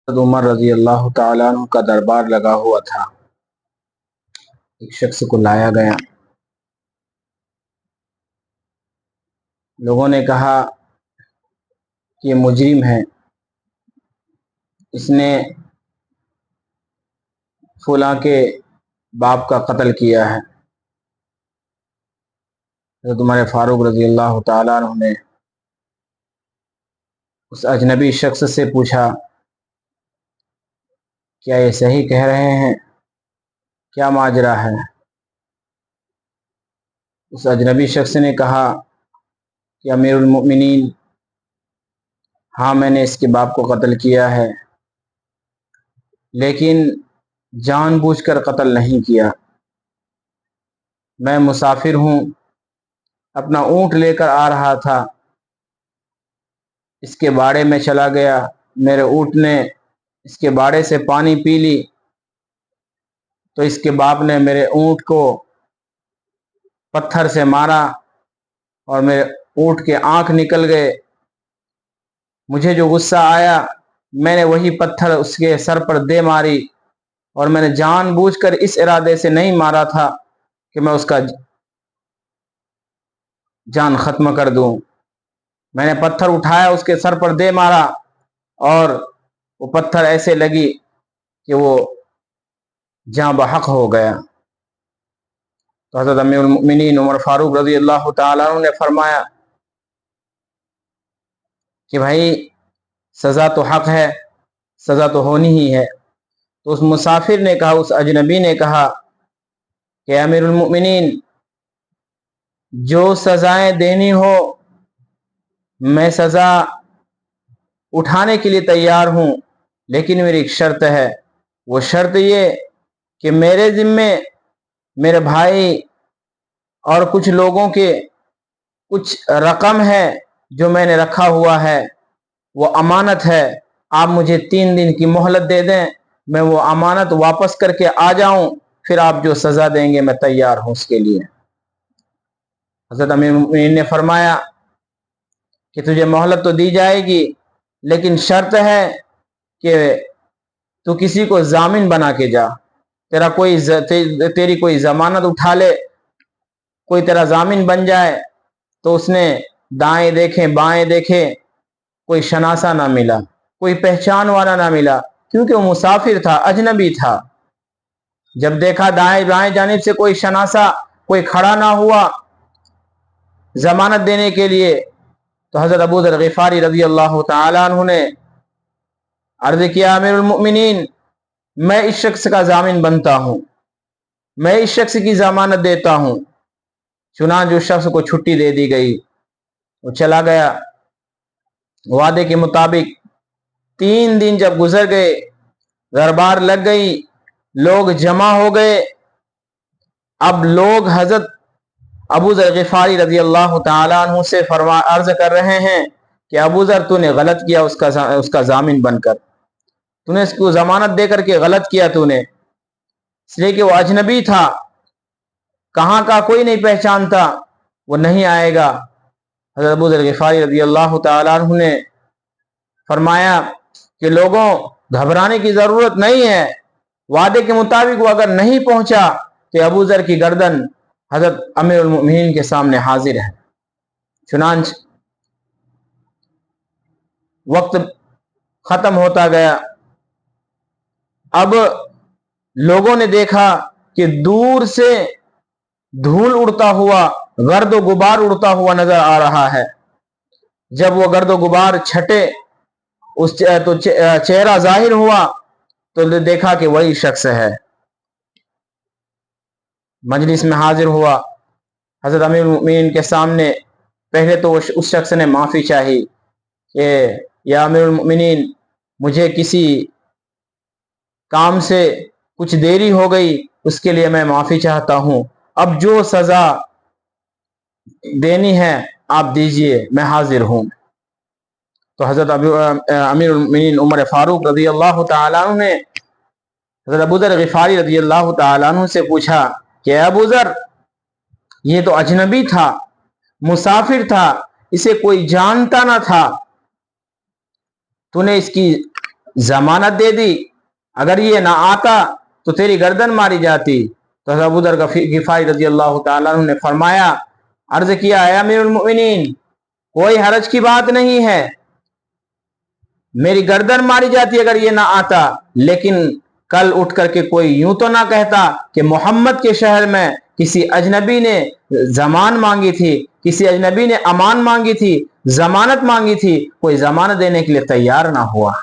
عمر رضی اللہ تعالیٰ عنہ کا دربار لگا ہوا تھا۔ ایک شخص کو لایا گیا، لوگوں نے کہا کہ یہ مجرم ہے، اس نے فلاں کے باپ کا قتل کیا ہے۔ حضرت عمر فاروق رضی اللہ تعالیٰ عنہ نے اس اجنبی شخص سے پوچھا، کیا یہ صحیح کہہ رہے ہیں؟ کیا ماجرا ہے؟ اس اجنبی شخص نے کہا کہ امیر المؤمنین، ہاں میں نے اس کے باپ کو قتل کیا ہے، لیکن جان بوجھ کر قتل نہیں کیا۔ میں مسافر ہوں، اپنا اونٹ لے کر آ رہا تھا، اس کے باڑے میں چلا گیا، میرے اونٹ نے اس کے باڑے سے پانی پی لی، تو اس کے باپ نے میرے اونٹ کو پتھر سے مارا اور میرے اونٹ کے آنکھ نکل گئے۔ مجھے جو غصہ آیا، میں نے وہی پتھر اس کے سر پر دے ماری، اور میں نے جان بوجھ کر اس ارادے سے نہیں مارا تھا کہ میں اس کا جان ختم کر دوں۔ میں نے پتھر اٹھایا، اس کے سر پر دے مارا، اور وہ پتھر ایسے لگی کہ وہ جاں بحق ہو گیا۔ تو حضرت امیر المؤمنین عمر فاروق رضی اللہ تعالیٰ عنہ نے فرمایا کہ بھائی سزا تو حق ہے، سزا تو ہونی ہی ہے۔ تو اس مسافر نے کہا، اس اجنبی نے کہا کہ امیر المؤمنین، جو سزائیں دینی ہو میں سزا اٹھانے کے لیے تیار ہوں، لیکن میری ایک شرط ہے۔ وہ شرط یہ کہ میرے ذمے میرے بھائی اور کچھ لوگوں کے کچھ رقم ہے جو میں نے رکھا ہوا ہے، وہ امانت ہے۔ آپ مجھے 3 دن کی مہلت دے دیں، میں وہ امانت واپس کر کے آ جاؤں، پھر آپ جو سزا دیں گے میں تیار ہوں اس کے لیے۔ حضرت امیر المؤمنین نے فرمایا کہ تجھے مہلت تو دی جائے گی، لیکن شرط ہے کہ تو کسی کو ضامن بنا کے جا، تیری کوئی ضمانت اٹھا لے، کوئی تیرا ضامن بن جائے۔ تو اس نے دائیں دیکھیں بائیں دیکھے، کوئی شناسہ نہ ملا، کوئی پہچان والا نہ ملا، کیونکہ وہ مسافر تھا، اجنبی تھا۔ جب دیکھا دائیں بائیں جانب سے کوئی شناسہ، کوئی کھڑا نہ ہوا ضمانت دینے کے لیے، تو حضرت ابو ذر غفاری رضی اللہ تعالیٰ عنہ نے عرض کیا، امیر المؤمنین، میں اس شخص کا ضامن بنتا ہوں، میں اس شخص کی ضمانت دیتا ہوں۔ چنانچہ اس شخص کو چھٹی دے دی گئی، وہ چلا گیا۔ وعدے کے مطابق 3 دن جب گزر گئے، دربار لگ گئی، لوگ جمع ہو گئے۔ اب لوگ حضرت ابو ذر غفاری رضی اللہ تعالیٰ عنہ سے عرض کر رہے ہیں کہ ابو ذر تو نے غلط کیا، اس کا ضامن بن کر تو نے اس کو ضمانت دے کر کے غلط کیا تو نے، اس لیے کہ وہ اجنبی تھا، کہاں کا کوئی نہیں پہچانتا، وہ نہیں آئے گا۔ حضرت ابو ذر غفاری رضی اللہ تعالیٰ عنہ نے فرمایا کہ لوگوں گھبرانے کی ضرورت نہیں ہے، وعدے کے مطابق وہ اگر نہیں پہنچا تو ابو ذر کی گردن حضرت امیر المؤمنین کے سامنے حاضر ہے۔ چنانچہ وقت ختم ہوتا گیا۔ اب لوگوں نے دیکھا کہ دور سے دھول اڑتا ہوا، گرد و غبار اڑتا ہوا نظر آ رہا ہے۔ جب وہ گرد و غبار چھٹے، تو چہرہ ظاہر ہوا، تو دیکھا کہ وہی شخص ہے۔ مجلس میں حاضر ہوا، حضرت امیر المؤمنین کے سامنے پہلے تو اس شخص نے معافی چاہی کہ یا امیر المؤمنین، مجھے کسی کام سے کچھ دیری ہو گئی، اس کے لیے میں معافی چاہتا ہوں، اب جو سزا دینی ہے آپ دیجئے، میں حاضر ہوں۔ تو حضرت امیر المؤمنین عمر فاروق رضی اللہ تعالیٰ عنہ نے حضرت ابو ذر غفاری رضی اللہ تعالیٰ عنہ سے پوچھا کہ اے ابو ذر، یہ تو اجنبی تھا، مسافر تھا، اسے کوئی جانتا نہ تھا، تو نے اس کی जमानत दे दी, अगर ये ना आता तो तेरी गर्दन मारी जाती। तो हज़रत अबू दर गिफारी रज़ी अल्लाह ताला अन्हु ने फरमाया, अर्ज किया, या अमीरुल मोमिनीन, कोई हरज की बात नहीं है, मेरी गर्दन मारी जाती अगर ये ना आता, लेकिन कल उठ करके कोई यूं तो ना कहता कि मोहम्मद के शहर में किसी अजनबी ने जमान मांगी थी, किसी अजनबी ने अमान मांगी थी, जमानत मांगी थी, कोई जमानत देने के लिए तैयार ना हुआ।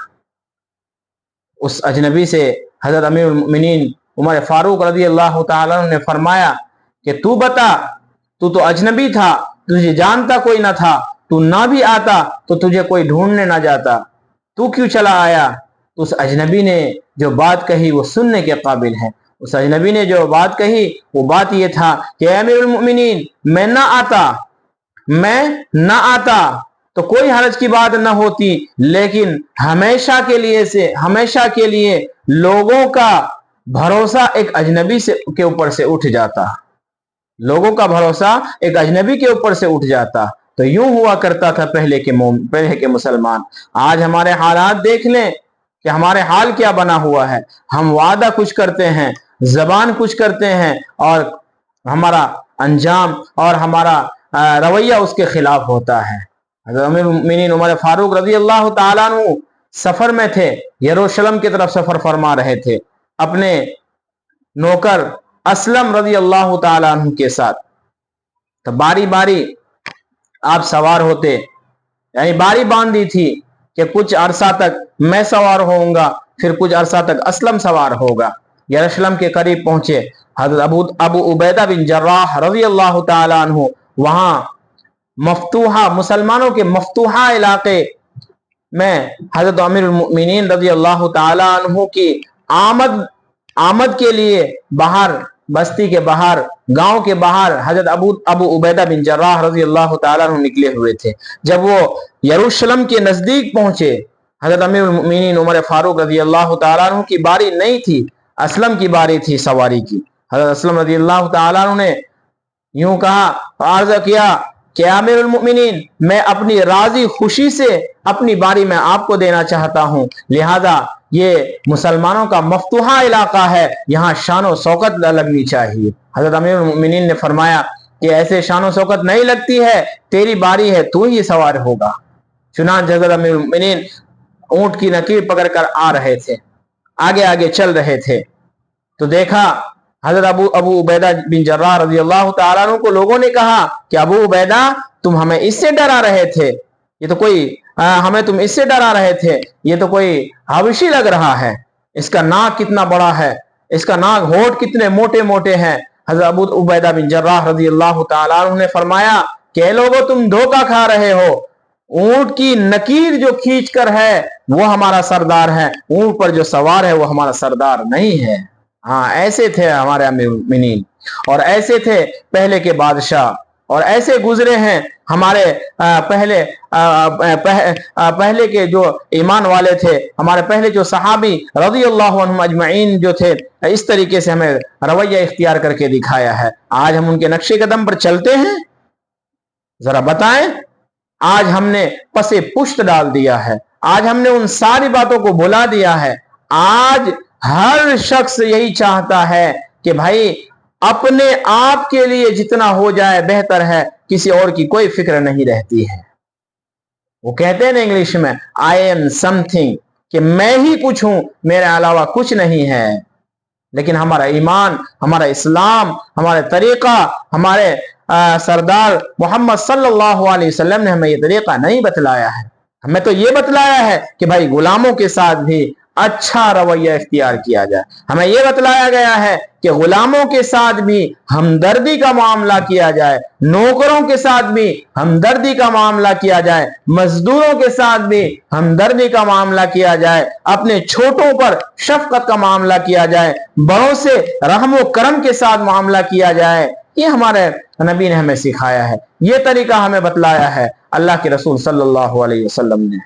उस अजनबी से हजरत अमीरुल मोमिनीन उमर फारूक रज़ी अल्लाह ताला अन्हु ने फरमाया कि तू बता, तू तो अजनबी था, तुझे जानता कोई ना था, तू ना भी आता तो तुझे कोई ढूंढने ना जाता, तू क्यों चला आया? तो उस अजनबी ने जो बात कही वो सुनने के काबिल है। उस अजनबी ने जो बात कही वो बात ये था कि अमीरुल मोमिनीन, मैं ना आता तो कोई हरज की बात न होती, लेकिन हमेशा के लिए लोगों का भरोसा एक अजनबी के ऊपर से उठ जाता, लोगों का भरोसा एक अजनबी के ऊपर से उठ जाता। तो यूं हुआ करता था पहले के मुसलमान। आज हमारे हालात देख लें कि हमारे हाल क्या बना हुआ है। हम वादा कुछ करते हैं, जबान कुछ करते हैं, और हमारा अंजाम और हमारा रवैया उसके खिलाफ होता है। अमीरुल मोमिनीन उमर फारूक रज़ी अल्लाह ताला अन्हु सफर में थे, यरूशलेम की तरफ सफर फरमा रहे थे अपने नौकर असलम रज़ी अल्लाह ताला अन्हु के साथ। तो बारी बारी आप सवार होते, यानी बारी बांधी थी कि कुछ अरसा तक मैं सवार होऊंगा, फिर कुछ अरसा तक असलम सवार होगा। यरूशलेम के करीब पहुंचे, हज़रत अबू उबैदा बिन जर्राह रज़ी अल्लाह ताला अन्हु वहां मफ्तूहा, मुसलमानों के मफ्तूहा इलाके में हज़रत अमीरुल मोमिनीन रज़ी अल्लाह ताला अन्हु की आमद के लिए बाहर, बस्ती के बाहर, गांव के बाहर हजरत अबू उबैदा बिन जर्राह रज़ी अल्लाह ताला अन्हु निकले हुए थे। जब वो यरूशलेम के नजदीक पहुंचे, हजरत अमीरुल मोमिनीन उमर फारूक रज़ी अल्लाह ताला अन्हु की बारी नहीं थी, असलम की बारी थी सवारी की। हजरत असलम रज़ी अल्लाह ताला अन्हु ने यूं कहा, अर्ज़ किया कि अमीरुल मोमिनीन, मैं अपनी राजी खुशी से अपनी बारी में आपको देना चाहता हूं, लिहाजा ये मुसलमानों का मफ्तूहा इलाका है, यहाँ शान शौकत लगनी चाहिए। हजरत अमीरुल मोमिनीन ने फरमाया कि ऐसे शान शौकत नहीं लगती है, तेरी बारी है, तू ही सवार होगा। चुनांचे हजरत अमीरुल मोमिनीन ऊंट की नकीर पकड़कर आ रहे थे, आगे आगे चल रहे थे, तो देखा हजरत अबू उबैदा बिन जर्राह रज़ी अल्लाह ताला अन्हु को लोगों ने कहा कि अबू उबैदा, तुम हमें इससे डरा रहे थे, ये तो कोई हमें तुम इससे डरा रहे थे, ये तो कोई हबशी लग रहा है, इसका नाक कितना बड़ा है, इसका नाक, होठ कितने मोटे मोटे हैं। हजरत अबू उबैदा बिन जर्राह रज़ी अल्लाह ताला अन्हु ने फरमाया कि लोगों, तुम धोखा खा रहे हो, ऊंट की नकीर जो खींच कर है वो हमारा सरदार है, ऊंट पर जो सवार है वो हमारा सरदार नहीं है। हाँ, ऐसे थे हमारे अमीरुल मोमिनीन, और ऐसे थे पहले के बादशाह, और ऐसे गुजरे हैं हमारे पहले के जो ईमान वाले थे, हमारे पहले जो सहाबी रज़ी अल्लाह अन्हुम अजमईन जो थे, इस तरीके से हमें रवैया इख्तियार करके दिखाया है। आज हम उनके नक्शे कदम पर चलते हैं? जरा बताएं। आज हमने पसे पुष्ट डाल दिया है, आज हमने उन सारी बातों को भुला दिया है। आज हर शख्स यही चाहता है कि भाई अपने आप के लिए जितना हो जाए बेहतर है, किसी और की कोई फिक्र नहीं रहती है। वो कहते हैं ना इंग्लिश में, आई एम समथिंग, कि मैं ही कुछ हूं, मेरे अलावा कुछ नहीं है। लेकिन हमारा ईमान, हमारा इस्लाम, हमारा तरीका, हमारे सरदार मोहम्मद सल्लल्लाहु अलैहि वसल्लम ने हमें ये तरीका नहीं बतलाया है। हमें तो ये बतलाया है कि भाई गुलामों के साथ भी अच्छा रवैया इख्तियार किया जाए। हमें यह बतलाया गया है कि गुलामों के साथ भी हमदर्दी का मामला किया जाए, नौकरों के साथ भी हमदर्दी का मामला किया जाए, मजदूरों के साथ भी हमदर्दी का मामला किया जाए, अपने छोटों पर शफकत का मामला किया जाए, बड़ों से रहमो करम के साथ मामला किया जाए। ये हमारे नबी ने हमें सिखाया है, ये तरीका हमें बतलाया है अल्लाह के रसूल सल्लल्लाहु अलैहि वसल्लम ने।